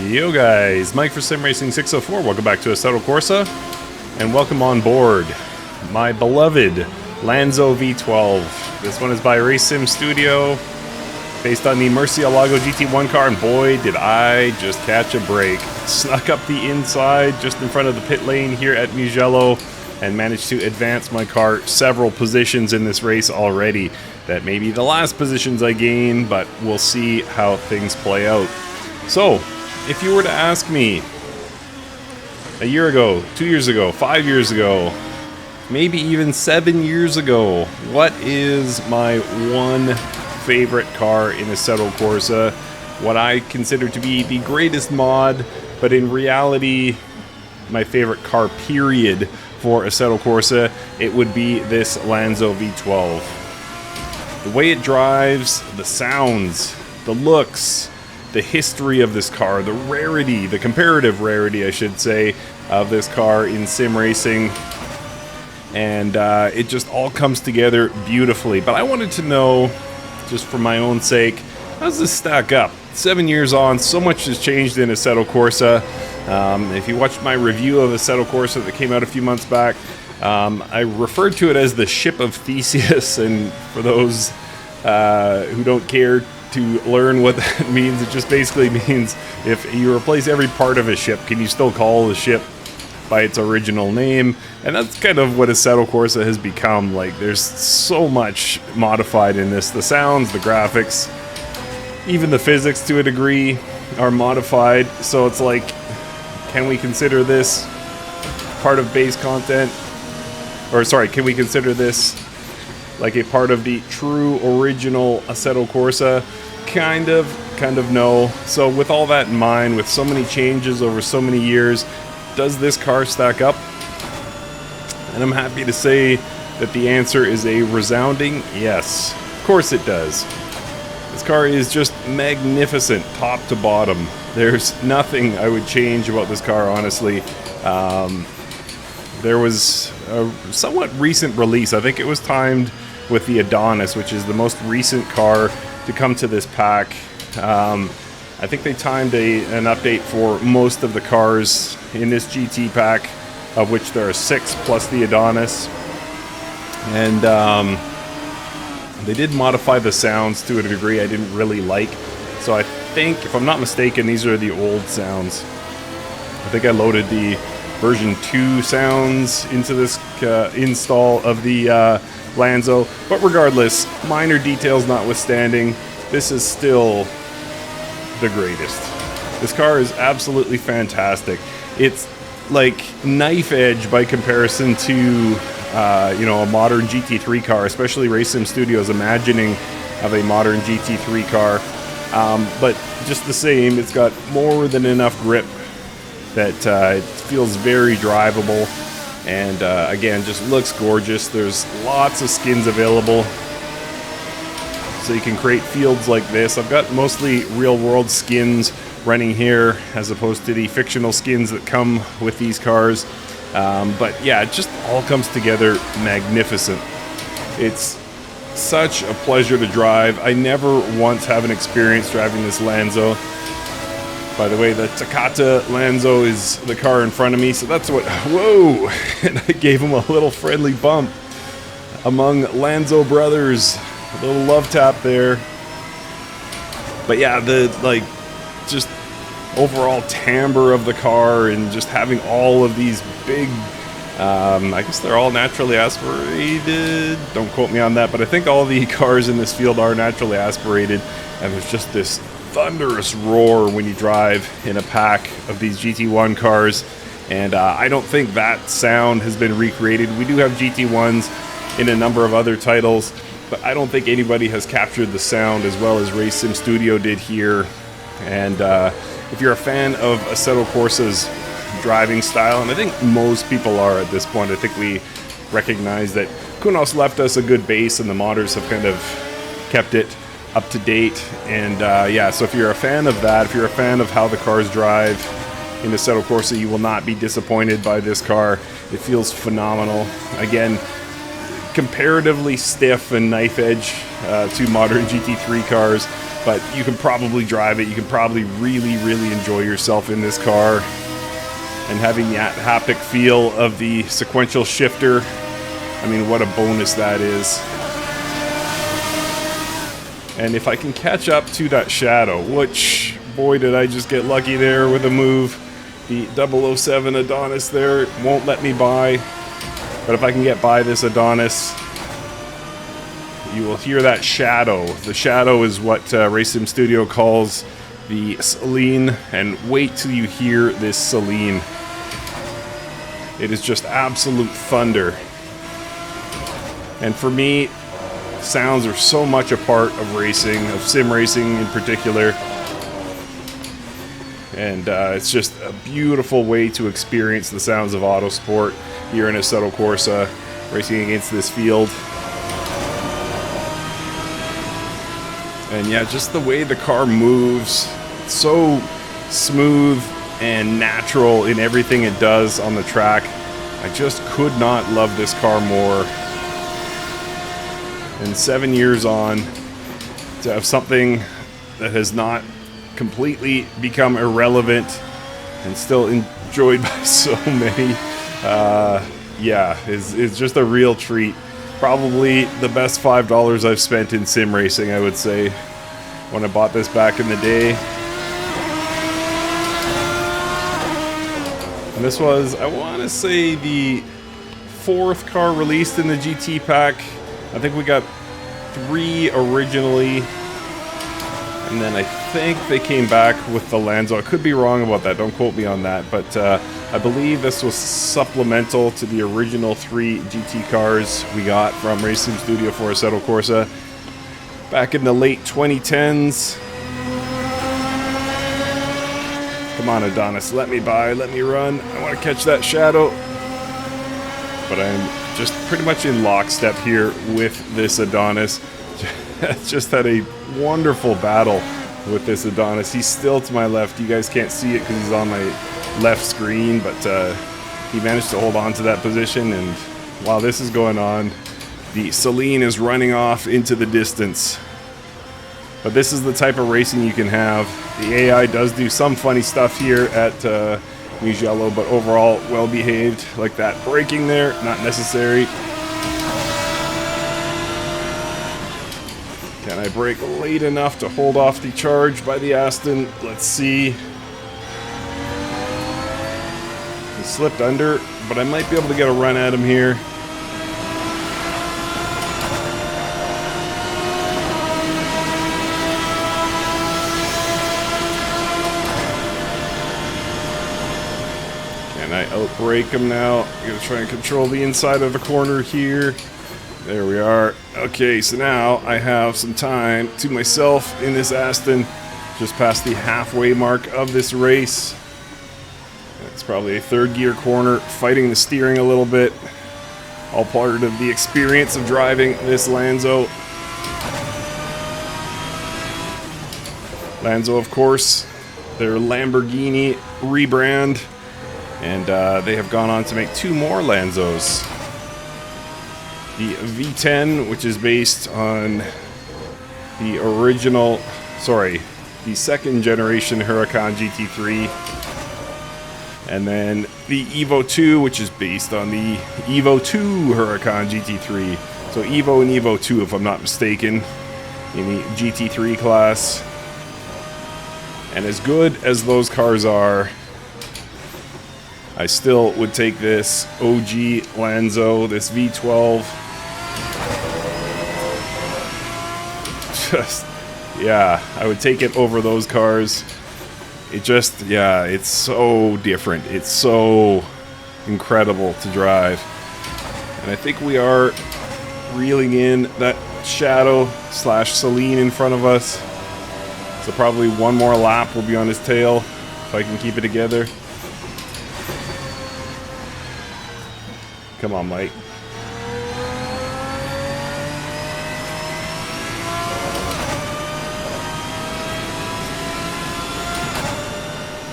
Yo guys, Mike for Sim Racing 604. Welcome back to Assetto Corsa, and welcome on board my beloved Lanzo V12. This one is by Race Sim Studio, based on the Murciélago GT1 car, and boy did I just catch a break. Snuck up the inside just in front of the pit lane here at Mugello and managed to advance my car several positions in this race already. That may be the last positions I gain, but we'll see how things play out. So, if you were to ask me a year ago, 2 years ago, 5 years ago, maybe even 7 years ago, what is my one favorite car in Assetto Corsa? What I consider to be the greatest mod, but in reality, my favorite car period for Assetto Corsa, it would be this Lanzo V12. The way it drives, the sounds, the looks, the history of this car, the rarity, the comparative rarity, I should say, of this car in sim racing. And it just all comes together beautifully. But I wanted to know, just for my own sake, how does this stack up? 7 years on, so much has changed in Assetto Corsa. If you watched my review of Assetto Corsa that came out a few months back, I referred to it as the ship of Theseus, and for those who don't care to learn what that means, it just basically means if you replace every part of a ship, can you still call the ship by its original name? And that's kind of what Assetto Corsa has become. Like, there's so much modified in this. The sounds, the graphics, even the physics to a degree are modified. So it's like, can we consider this part of base content? Or sorry, can we consider this like a part of the true original Assetto Corsa? Kind of no. So with all that in mind, with so many changes over so many years, does this car stack up? And I'm happy to say that the answer is a resounding yes. Of course it does. This car is just magnificent, top to bottom. There's nothing I would change about this car, honestly. There was a somewhat recent release. I think it was timed with the Adonis, which is the most recent car to come to this pack. I think they timed an update for most of the cars in this GT pack, of which there are 6 plus the Adonis. And they did modify the sounds to a degree I didn't really like. So I think, if I'm not mistaken, these are the old sounds. I think I loaded the version 2 sounds into this install of the Lanzo. But regardless, minor details notwithstanding, this is still the greatest. This car is absolutely fantastic. It's like knife edge by comparison to a modern GT3 car, especially Race Sim Studios' imagining of a modern GT3 car. But just the same, it's got more than enough grip that it feels very drivable, and again, just looks gorgeous. There's lots of skins available, so you can create fields like this. I've got mostly real-world skins running here, as opposed to the fictional skins that come with these cars. But yeah, it just all comes together magnificent. It's such a pleasure to drive. I never once have an experience driving this Lanzo. By the way, the Takata Lanzo is the car in front of me, so that's what... Whoa! And I gave him a little friendly bump among Lanzo brothers. A little love tap there. But yeah, the, just overall timbre of the car, and just having all of these big... I guess they're all naturally aspirated. Don't quote me on that, but I think all the cars in this field are naturally aspirated, and there's just this thunderous roar when you drive in a pack of these GT1 cars, and I don't think that sound has been recreated. We do have GT1s in a number of other titles, but I don't think anybody has captured the sound as well as Race Sim Studio did here. And if you're a fan of Assetto Corsa's driving style, and I think most people are at this point, I think we recognize that Kunos left us a good base, and the modders have kind of kept it up to date. And yeah, so if you're a fan of that, if you're a fan of how the cars drive in Assetto Corsa, you will not be disappointed by this car. It feels phenomenal. Again, comparatively stiff and knife edge to modern GT3 cars, but you can probably drive it. You can probably really, really enjoy yourself in this car. And having that haptic feel of the sequential shifter, I mean, what a bonus that is. And if I can catch up to that shadow, which, boy, did I just get lucky there with a move. The 007 Adonis there won't let me by. But if I can get by this Adonis, you will hear that shadow. The shadow is what Race Sim Studio calls the Celine, and wait till you hear this Celine. It is just absolute thunder. And for me, sounds are so much a part of racing, of sim racing in particular. And it's just a beautiful way to experience the sounds of autosport here in Assetto Corsa, racing against this field. And yeah, just the way the car moves, it's so smooth and natural in everything it does on the track. I just could not love this car more. And 7 years on, to have something that has not completely become irrelevant and still enjoyed by so many, yeah, is just a real treat. Probably the best $5 I've spent in sim racing, I would say, when I bought this back in the day. And this was, I want to say, the 4th car released in the GT pack. I think we got 3 originally, and then I think they came back with the Lanzo. I could be wrong about that, don't quote me on that, but I believe this was supplemental to the original 3 GT cars we got from Race Sim Studio for Assetto Corsa back in the late 2010s. Come on, Adonis, let me by, let me run. I want to catch that shadow. But I'm just pretty much in lockstep here with this Adonis. Just had a wonderful battle with this Adonis. He's still to my left. You guys can't see it because he's on my left screen, but he managed to hold on to that position. And while this is going on, the Celine is running off into the distance. But this is the type of racing you can have. The AI does do some funny stuff here at Mugello, but overall well behaved. Like that braking there, not necessary. Can I brake late enough to hold off the charge by the Aston? Let's see. He slipped under, but I might be able to get a run at him here. Can I outbrake him now? I'm going to try and control the inside of the corner here. There we are. Okay, so now I have some time to myself in this Aston, just past the halfway mark of this race. It's probably a 3rd gear corner, fighting the steering a little bit. All part of the experience of driving this Lanzo. Lanzo, of course, their Lamborghini rebrand. And they have gone on to make 2 more Lanzos. The V10, which is based on the original, sorry, the 2nd generation Huracan GT3. And then the Evo 2, which is based on the Evo 2 Huracan GT3. So Evo and Evo 2, if I'm not mistaken, in the GT3 class. And as good as those cars are, I still would take this OG Lanzo, this V12. Just, yeah, I would take it over those cars. It just, yeah, it's so different. It's so incredible to drive. And I think we are reeling in that shadow / Celine in front of us. So probably one more lap will be on his tail if I can keep it together. Come on, Mike.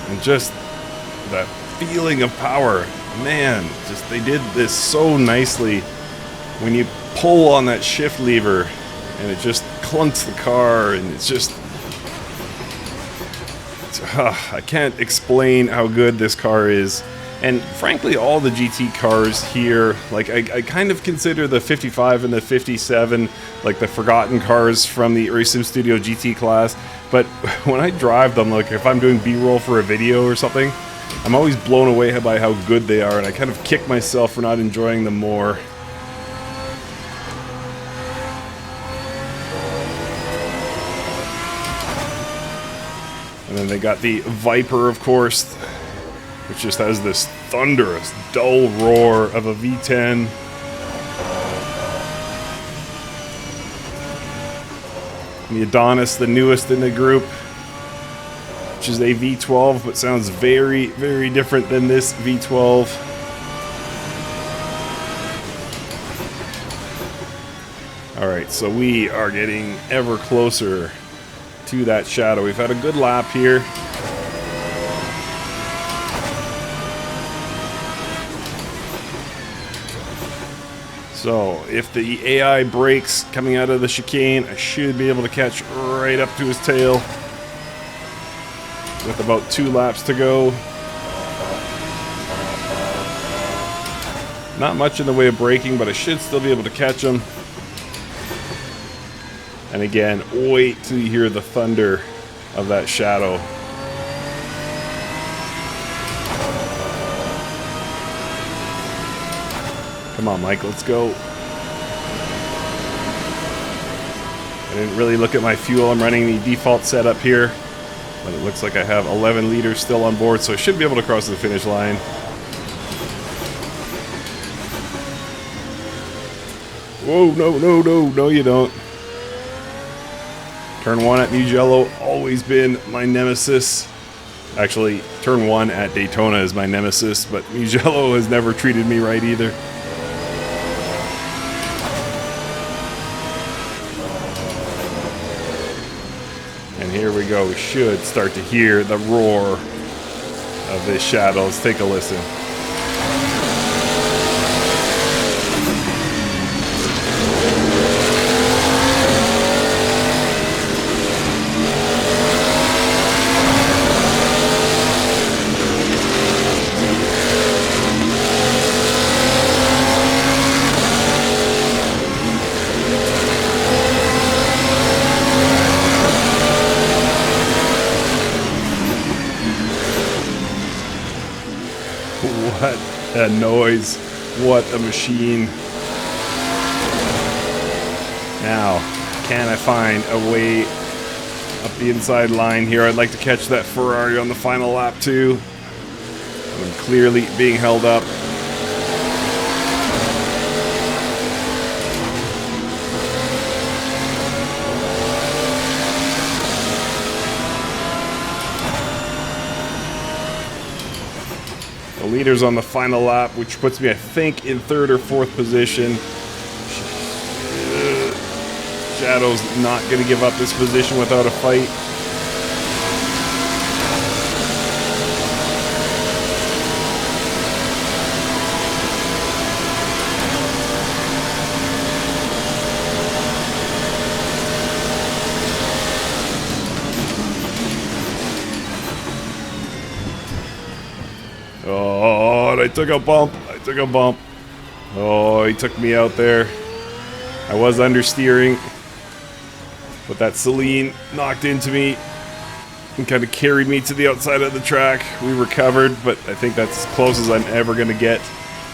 And just that feeling of power, man, just they did this so nicely. When you pull on that shift lever and it just clunks the car, and it's just I can't explain how good this car is. And frankly, all the GT cars here, like I kind of consider the 55 and the 57 like the forgotten cars from the Racing Studio GT class. But when I drive them, like if I'm doing B-roll for a video or something, I'm always blown away by how good they are, and I kind of kick myself for not enjoying them more. And then they got the Viper, of course, which just has this thunderous, dull roar of a V10. And the Adonis, the newest in the group, which is a V12, but sounds very, very different than this V12. Alright, so we are getting ever closer to that shadow. We've had a good lap here. So, if the AI brakes coming out of the chicane, I should be able to catch right up to his tail. With about 2 laps to go. Not much in the way of braking, but I should still be able to catch him. And again, wait till you hear the thunder of that shadow. Come on, Mike, let's go. I didn't really look at my fuel. I'm running the default setup here. But it looks like I have 11 liters still on board, so I should be able to cross the finish line. Whoa, no, you don't. Turn 1 at Mugello, always been my nemesis. Actually, turn 1 at Daytona is my nemesis, but Mugello has never treated me right either. And here we go, we should start to hear the roar of this shadow. Let's take a listen. What a noise. What a machine. Now, can I find a way up the inside line here? I'd like to catch that Ferrari on the final lap too. I'm clearly being held up. The leader's on the final lap, which puts me, I think, in 3rd or 4th position. Shadow's not going to give up this position without a fight. Oh, and I took a bump. Oh, he took me out there. I was understeering, but that Celine knocked into me and kind of carried me to the outside of the track. We recovered, but I think that's as close as I'm ever going to get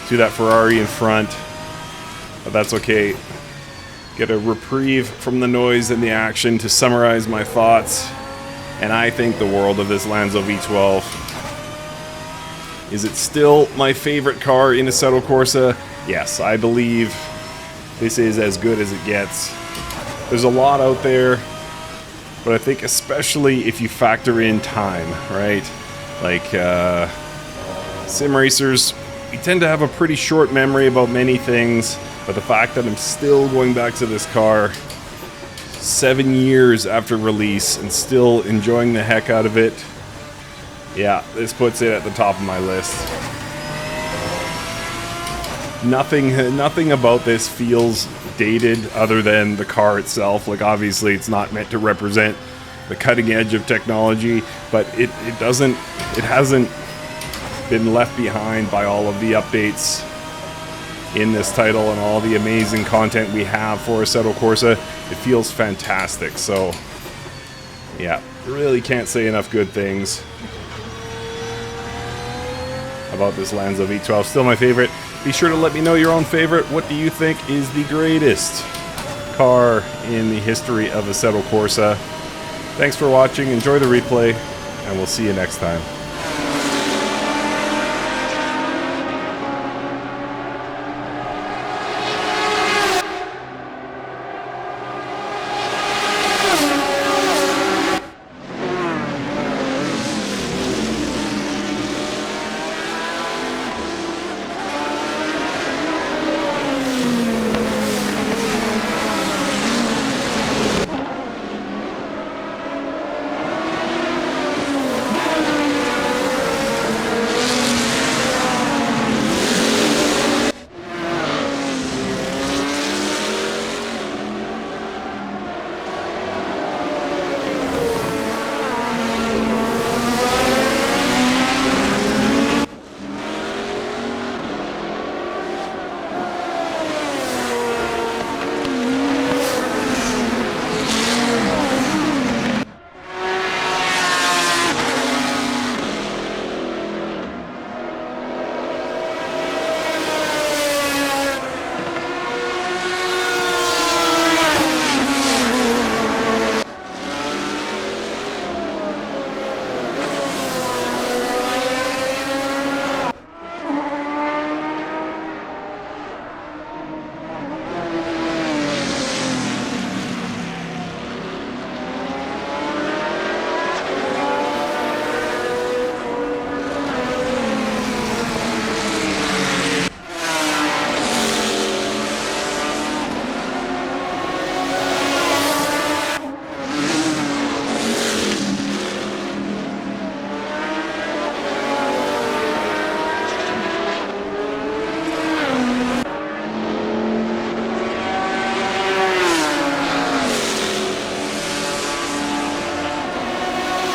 to that Ferrari in front. But that's okay. Get a reprieve from the noise and the action to summarize my thoughts. And I think the world of this Lanzo V12. Is it still my favorite car in Assetto Corsa? Yes, I believe this is as good as it gets. There's a lot out there, but I think especially if you factor in time, right? Like, sim racers, we tend to have a pretty short memory about many things, but the fact that I'm still going back to this car 7 years after release and still enjoying the heck out of it, yeah, this puts it at the top of my list. Nothing about this feels dated other than the car itself. Like, obviously it's not meant to represent the cutting edge of technology, but it hasn't been left behind by all of the updates in this title and all the amazing content we have for Assetto Corsa. It feels fantastic. So yeah, really can't say enough good things about this Lanzo V12. Still my favorite. Be sure to let me know your own favorite. What do you think is the greatest car in the history of Assetto Corsa? Thanks for watching. Enjoy the replay, and we'll see you next time.